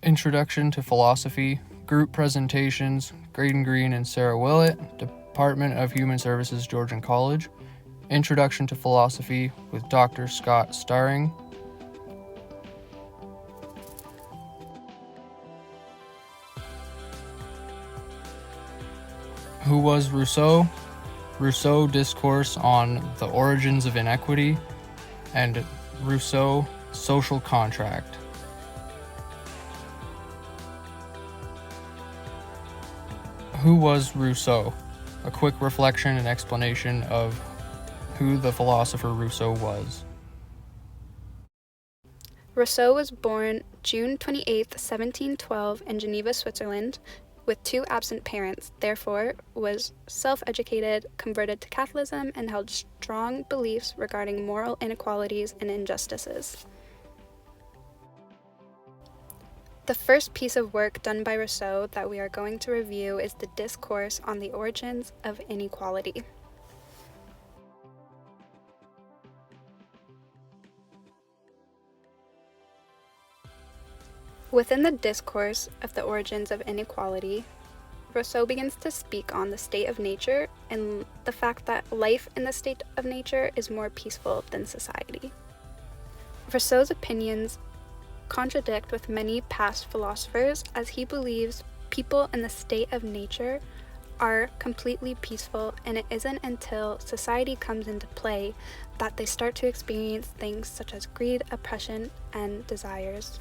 Introduction to Philosophy, Group Presentations, Graydon Green and Sarah Willett, Department of Human Services, Georgian College. Introduction to Philosophy with Dr. Scott Staring. Who was Rousseau? Rousseau Discourse on the Origins of Inequity, and Rousseau Social Contract. Who was Rousseau? A quick reflection and explanation of who the philosopher Rousseau was. Rousseau was born June 28, 1712 in Geneva, Switzerland, with two absent parents, therefore was self-educated, converted to Catholicism, and held strong beliefs regarding moral inequalities and injustices. The first piece of work done by Rousseau that we are going to review is the Discourse on the Origins of Inequality. Within the Discourse of the Origins of Inequality, Rousseau begins to speak on the state of nature and the fact that life in the state of nature is more peaceful than society. Rousseau's opinions contradict with many past philosophers, as he believes people in the state of nature are completely peaceful, and it isn't until society comes into play that they start to experience things such as greed, oppression, and desires.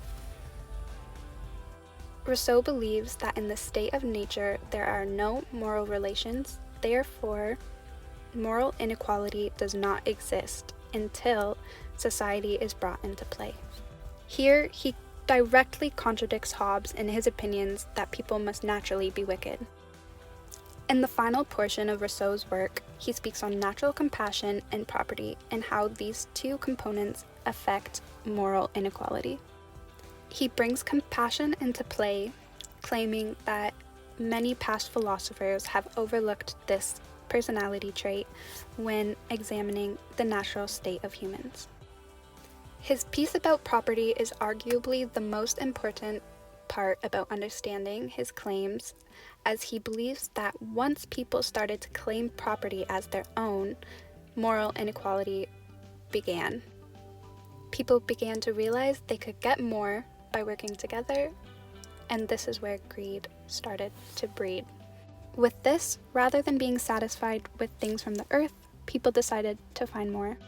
Rousseau believes that in the state of nature there are no moral relations, therefore moral inequality does not exist until society is brought into play. Here he directly contradicts Hobbes in his opinions that people must naturally be wicked. In the final portion of Rousseau's work, he speaks on natural compassion and property and how these two components affect moral inequality. He brings compassion into play, claiming that many past philosophers have overlooked this personality trait when examining the natural state of humans. His piece about property is arguably the most important part about understanding his claims, as he believes that once people started to claim property as their own, moral inequality began. People began to realize they could get more by working together, and this is where greed started to breed. With this, rather than being satisfied with things from the earth, people decided to find more.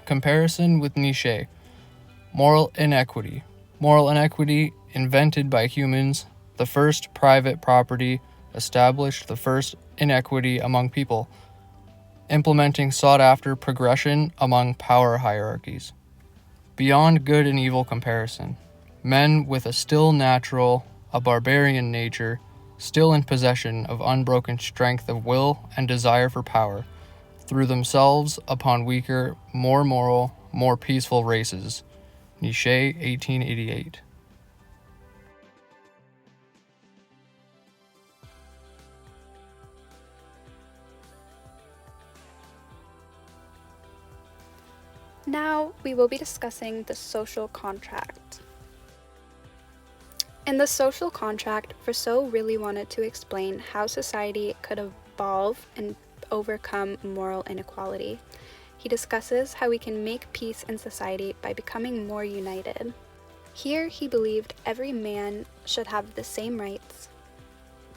Comparison with Nietzsche. Moral inequity. Moral inequity invented by humans, the first private property established the first inequity among people, implementing sought-after progression among power hierarchies. Beyond good and evil comparison. Men with a still natural, a barbarian nature, still in possession of unbroken strength of will and desire for power, threw themselves upon weaker, more moral, more peaceful races. Nietzsche, 1888. Now we will be discussing the social contract. In the social contract, Rousseau really wanted to explain how society could evolve and overcome moral inequality. He discusses how we can make peace in society by becoming more united. Here he believed every man should have the same rights,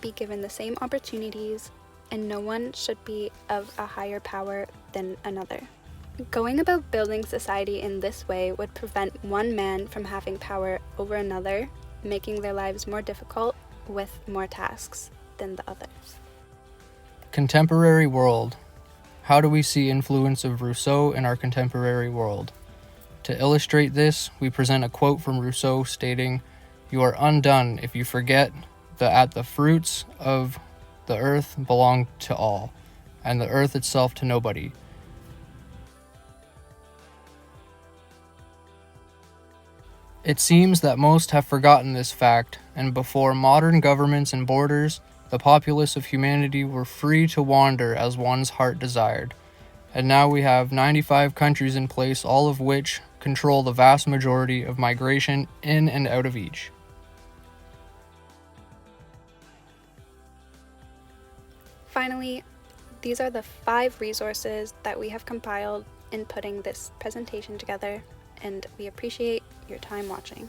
be given the same opportunities, and no one should be of a higher power than another. Going about building society in this way would prevent one man from having power over another, making their lives more difficult with more tasks than the others. Contemporary world. How do we see influence of Rousseau in our contemporary world? To illustrate this, we present a quote from Rousseau stating, "You are undone if you forget that the fruits of the earth belong to all, and the earth itself to nobody." It seems that most have forgotten this fact, and before modern governments and borders, the populace of humanity were free to wander as one's heart desired. And now we have 95 countries in place, all of which control the vast majority of migration in and out of each. Finally, these are the 5 resources that we have compiled in putting this presentation together, and we appreciate your time watching.